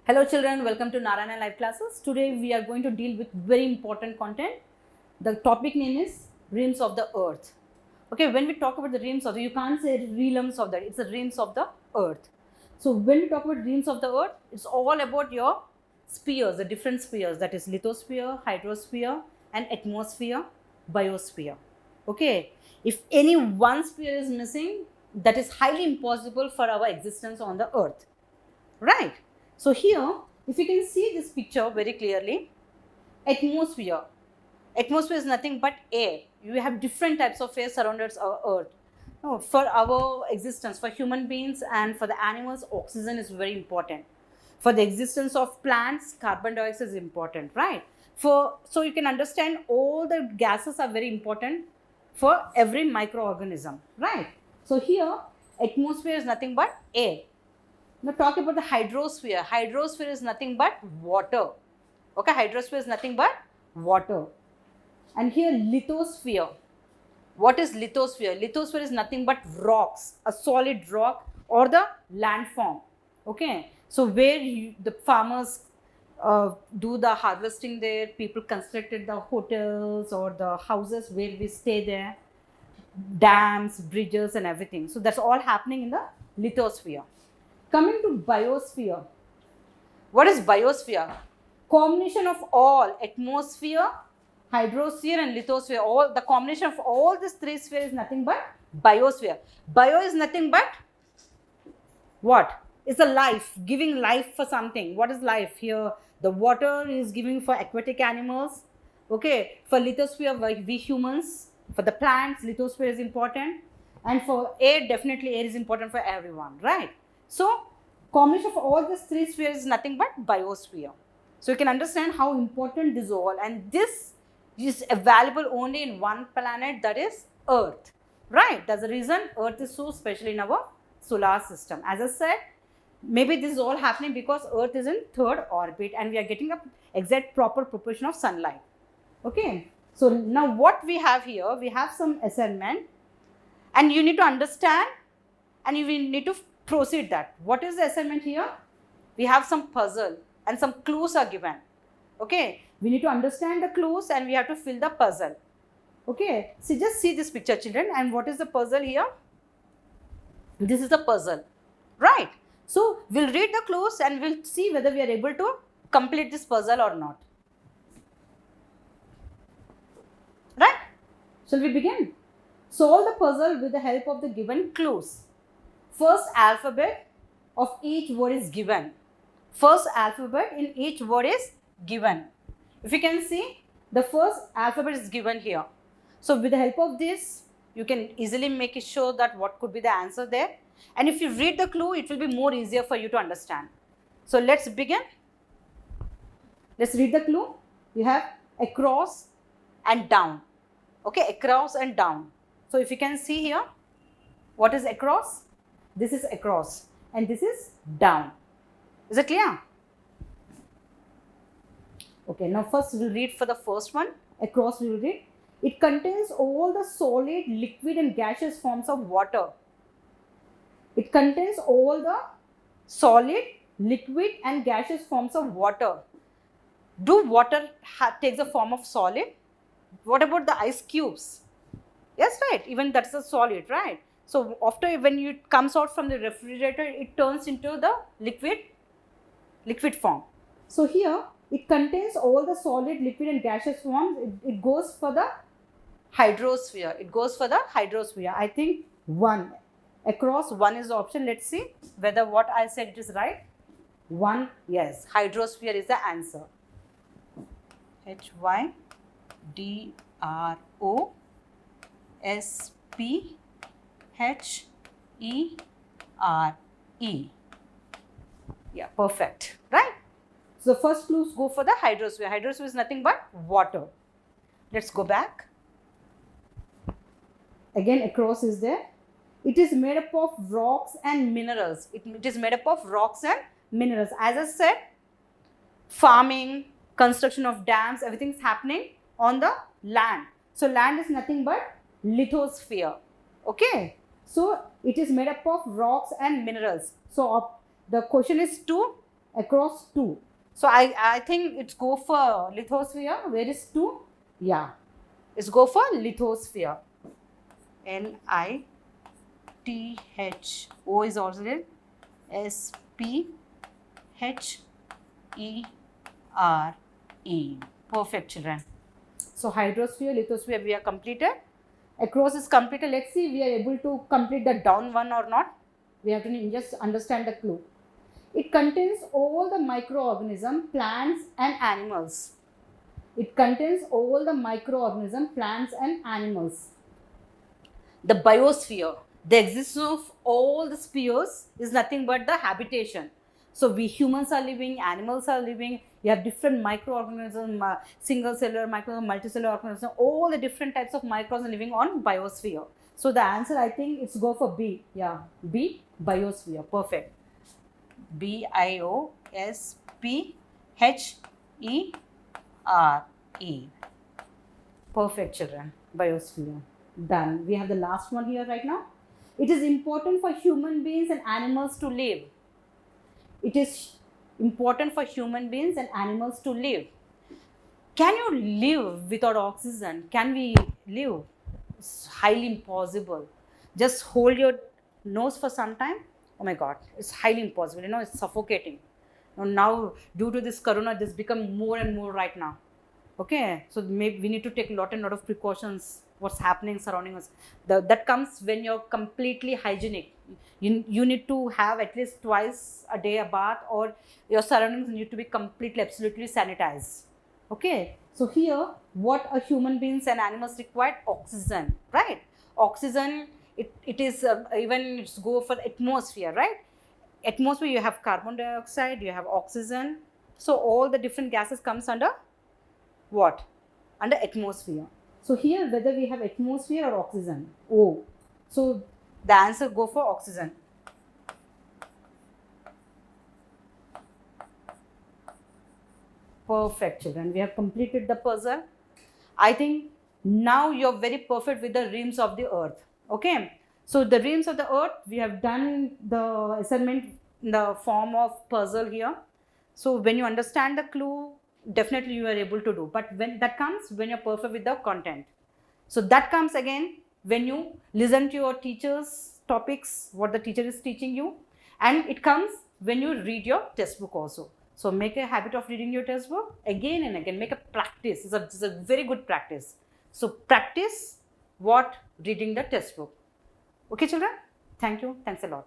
Hello children, welcome to Narayana Live Classes. Today we are going to deal with very important content. The topic name is realms of the earth. Okay, when we talk about the realms of the, you can't say realms of the, it's the realms of the earth. So when we talk about realms of the earth, it's all about your spheres, the different spheres, that is lithosphere, hydrosphere and atmosphere, biosphere. Okay, if any one sphere is missing, that is highly impossible for our existence on the earth, right? So here, if you can see this picture very clearly, atmosphere. Atmosphere is nothing but air. You have different types of air surrounded our earth. No, for our existence, for human beings and for the animals, oxygen is very important. For the existence of plants, carbon dioxide is important, right? So you can understand all the gases are very important for every microorganism, right? So here, atmosphere is nothing but air. Now talk about the hydrosphere. Hydrosphere is nothing but water. Okay, hydrosphere is nothing but water. And here lithosphere. What is lithosphere? Lithosphere is nothing but rocks, a solid rock or the landform. Okay, so where the farmers do the harvesting there, people constructed the hotels or the houses where we stay there, dams, bridges and everything. So that's all happening in the lithosphere. Coming to biosphere. What is biosphere? Combination of all atmosphere, hydrosphere and lithosphere. All the combination of all these three spheres is nothing but biosphere. Bio is nothing but what? It's a life, giving life for something. What is life? Here the water is giving for aquatic animals. Okay, for lithosphere we humans. For the plants, lithosphere is important. And for air, definitely air is important for everyone, right? So, combination of all these three spheres is nothing but biosphere. So, you can understand how important this is all, and this is available only in one planet, that is Earth, right? That's the reason Earth is so special in our solar system. As I said, maybe this is all happening because Earth is in third orbit and we are getting a exact proper proportion of sunlight. Okay. So, now what we have here, we have some assignment and you need to understand and you need to proceed that. What is the assignment here? We have some puzzle and some clues are given. Okay, we need to understand the clues and we have to fill the puzzle. Okay, so just see this picture children, and what is the puzzle here? This is the puzzle, right? So we'll read the clues and we'll see whether we are able to complete this puzzle or not. Right? Shall we begin? Solve the puzzle with the help of the given clues. First alphabet of each word is given. First alphabet in each word is given. If you can see, the first alphabet is given here. So with the help of this, you can easily make it show that what could be the answer there. And if you read the clue, it will be more easier for you to understand. So let's begin. Let's read the clue. You have across and down. Okay, across and down. So if you can see here, what is across? This is across and this is down. Is it clear? Okay, now first we'll read for the first one. Across we will read. It contains all the solid, liquid and gaseous forms of water. It contains all the solid, liquid and gaseous forms of water. Do water take the form of solid? What about the ice cubes? Yes, right. Even that's a solid, right? So after when it comes out from the refrigerator, it turns into the liquid form. So here it contains all the solid, liquid and gaseous forms. It goes for the hydrosphere. It goes for the hydrosphere. I think 1. Across 1 is the option. Let's see whether what I said is right. 1, yes. Hydrosphere is the answer. HYDROSPHERE. Yeah, perfect. Right? So the first clues go for the hydrosphere. Hydrosphere is nothing but water. Let's go back. Again, across is there. It is made up of rocks and minerals. It is made up of rocks and minerals. As I said, farming, construction of dams, everything is happening on the land. So land is nothing but lithosphere. Okay. So it is made up of rocks and minerals. So the question is to across 2. So I think it's go for lithosphere. Where is 2? Yeah, it's go for lithosphere. Litho is also there. SPHERE. Perfect, children. So hydrosphere, lithosphere we are completed. Across is completed. Let's see we are able to complete the down one or not. We have to just understand the clue. It contains all the microorganisms, plants and animals. It contains all the microorganisms, plants and animals. The biosphere, the existence of all the spheres is nothing but the habitation. So we humans are living, animals are living, you have different microorganisms, single cellular, multicellular organisms, all the different types of microorganisms living on biosphere. So the answer I think it's go for B. Yeah, B, biosphere. Perfect. BIOSPHERE. Perfect, children. Biosphere. Done. We have the last one here right now. It is important for human beings and animals to live. It is important for human beings and animals to live. Can you live without oxygen? Can we live? It's highly impossible. Just hold your nose for some time. Oh my God, it's highly impossible. You know, it's suffocating. Now, due to this corona, this become more and more right now. Okay, so maybe we need to take a lot of precautions. What's happening surrounding us? That comes when you're completely hygienic. You need to have at least twice a day a bath, or your surroundings need to be completely, absolutely sanitized. Okay, so here what a human beings and animals require: oxygen, right? Oxygen, it is even it's go for atmosphere, right? Atmosphere, you have carbon dioxide, you have oxygen. So all the different gases comes under what? Under atmosphere. So here whether we have atmosphere or oxygen. Oh, so the answer go for oxygen. Perfect, children. We have completed the puzzle. I think now you're very perfect with the rims of the earth. Okay, so the rims of the earth, we have done the assignment in the form of puzzle here. So when you understand the clue, definitely you are able to do. But when that comes, when you're perfect with the content. So that comes again when you listen to your teacher's topics, what the teacher is teaching you. And it comes when you read your textbook also. So make a habit of reading your textbook again and again. Make a practice. It's a very good practice. So practice what? Reading the textbook. Okay, children? Thank you. Thanks a lot.